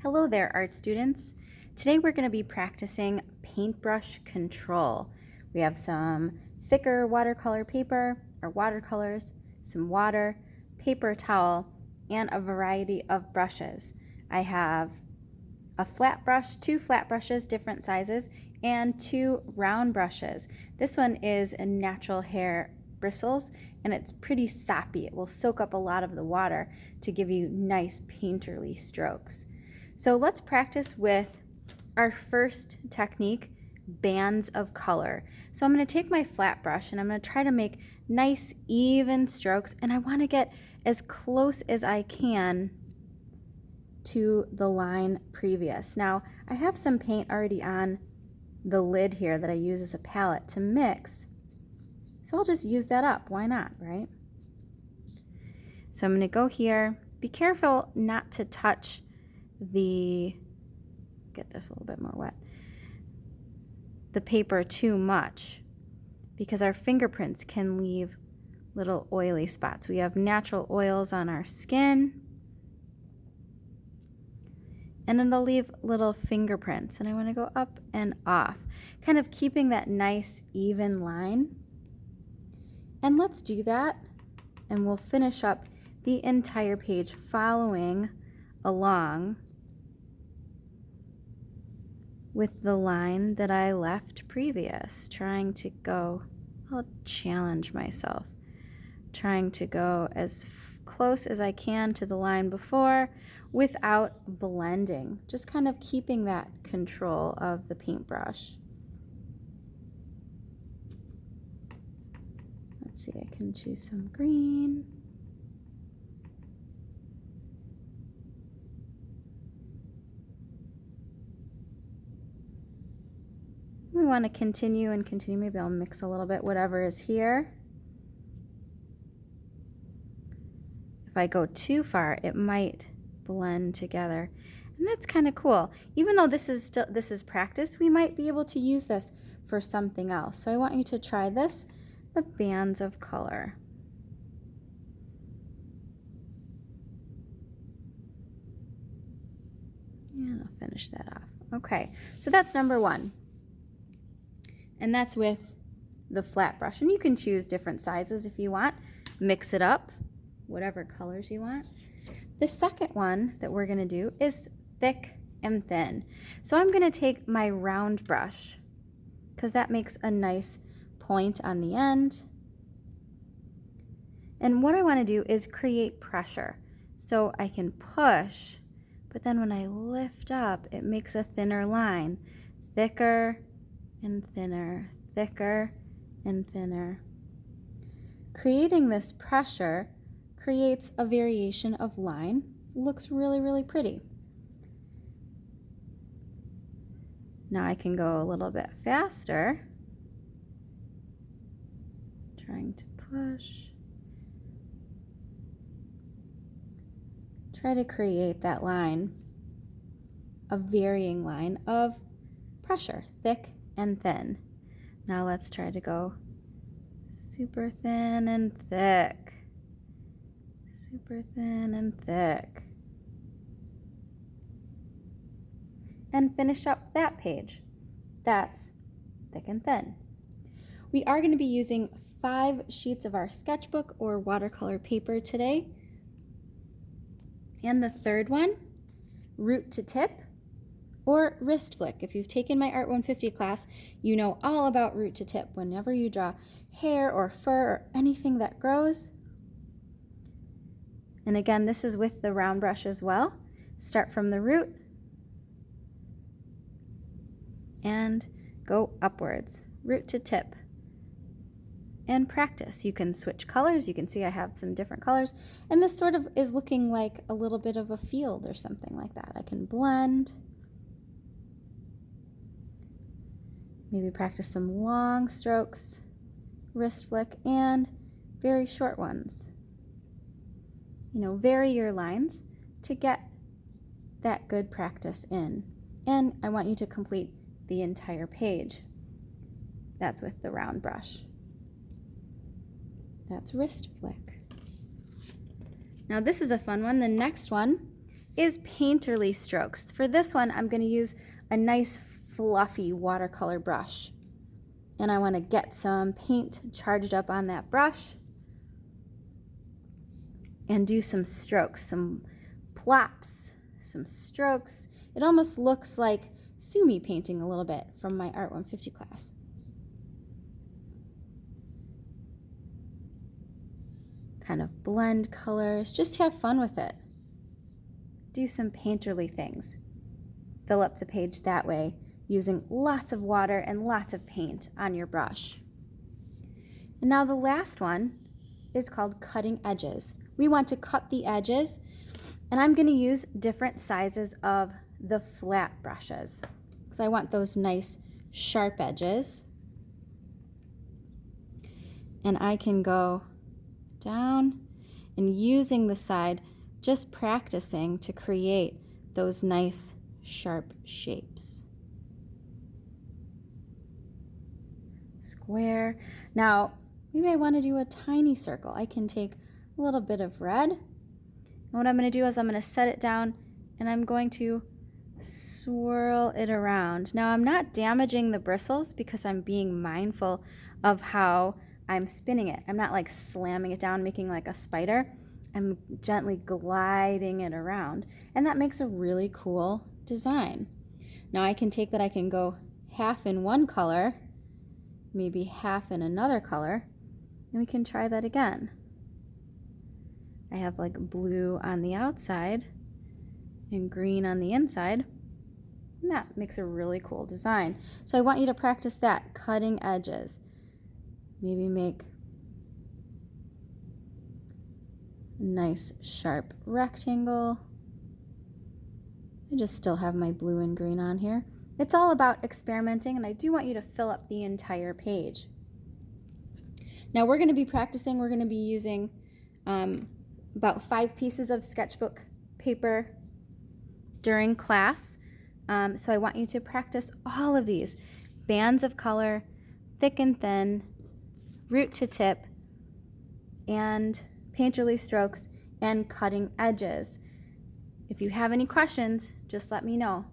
Hello there, art students. Today we're going to be practicing paintbrush control. We have some thicker watercolor paper, or watercolors, some water, paper towel, and a variety of brushes. I have a flat brush, two flat brushes, different sizes, and two round brushes. This one is a natural hair bristles, and it's pretty soppy. It will soak up a lot of the water to give you nice painterly strokes. So let's practice with our first technique, bands of color. So I'm going to take my flat brush and I'm going to try to make nice even strokes, and I want to get as close as I can to the line previous. Now I have some paint already on the lid here that I use as a palette to mix, so I'll just use that up. Why not, right? So I'm going to go here. Be careful not to touch get this a little bit more wet, the paper too much, because our fingerprints can leave little oily spots. We have natural oils on our skin, and it'll leave little fingerprints, and I want to go up and off, kind of keeping that nice even line. And let's do that, and we'll finish up the entire page following along with the line that I left previous, trying to go, I'll challenge myself, trying to go as close as I can to the line before without blending, just kind of keeping that control of the paintbrush. Let's see, I can choose some green. We want to continue and continue. Maybe I'll mix a little bit, whatever is here. If I go too far, it might blend together. And that's kind of cool. Even though this is practice, we might be able to use this for something else. So I want you to try this, the bands of color. And I'll finish that off. Okay, so that's number one. And that's with the flat brush. And you can choose different sizes if you want. Mix it up, whatever colors you want. The second one that we're going to do is thick and thin. So I'm going to take my round brush, because that makes a nice point on the end. And what I want to do is create pressure. So I can push, but then when I lift up, it makes a thinner line. Thicker and thinner, thicker and thinner. Creating this pressure creates a variation of line. Looks really, really pretty. Now I can go a little bit faster, trying to push. Try to create that line, a varying line of pressure, thick and thin. Now let's try to go super thin and thick, super thin and thick, and finish up that page. That's thick and thin. We are going to be using 5 sheets of our sketchbook or watercolor paper today. And the third one, root to tip, or wrist flick. If you've taken my Art 150 class, you know all about root to tip. Whenever you draw hair or fur or anything that grows. And again, this is with the round brush as well. Start from the root and go upwards, root to tip. And practice. You can switch colors. You can see I have some different colors. And this sort of is looking like a little bit of a field or something like that. I can blend. Maybe practice some long strokes, wrist flick, and very short ones. You know, vary your lines to get that good practice in. And I want you to complete the entire page. That's with the round brush. That's wrist flick. Now this is a fun one. The next one is painterly strokes. For this one, I'm going to use a nice fluffy watercolor brush. And I want to get some paint charged up on that brush and do some strokes, some plops, some strokes. It almost looks like Sumi painting a little bit from my Art 150 class. Kind of blend colors, just have fun with it. Do some painterly things. Fill up the page that way using lots of water and lots of paint on your brush. And now the last one is called cutting edges. We want to cut the edges, and I'm going to use different sizes of the flat brushes because I want those nice sharp edges. And I can go down and using the side, just practicing to create those nice sharp shapes. Square. Now, we may want to do a tiny circle. I can take a little bit of red. And what I'm going to do is I'm going to set it down and I'm going to swirl it around. Now, I'm not damaging the bristles because I'm being mindful of how I'm spinning it. I'm not like slamming it down, making like a spider. I'm gently gliding it around, and that makes a really cool design. Now I can take that, I can go half in one color, maybe half in another color, and we can try that again. I have like blue on the outside and green on the inside, and that makes a really cool design. So I want you to practice that, cutting edges. Maybe make a nice sharp rectangle. I just still have my blue and green on here. It's all about experimenting, and I do want you to fill up the entire page. Now we're going to be practicing, we're going to be using about 5 pieces of sketchbook paper during class. So I want you to practice all of these. Bands of color, thick and thin, root to tip, and painterly strokes, and cutting edges. If you have any questions, just let me know.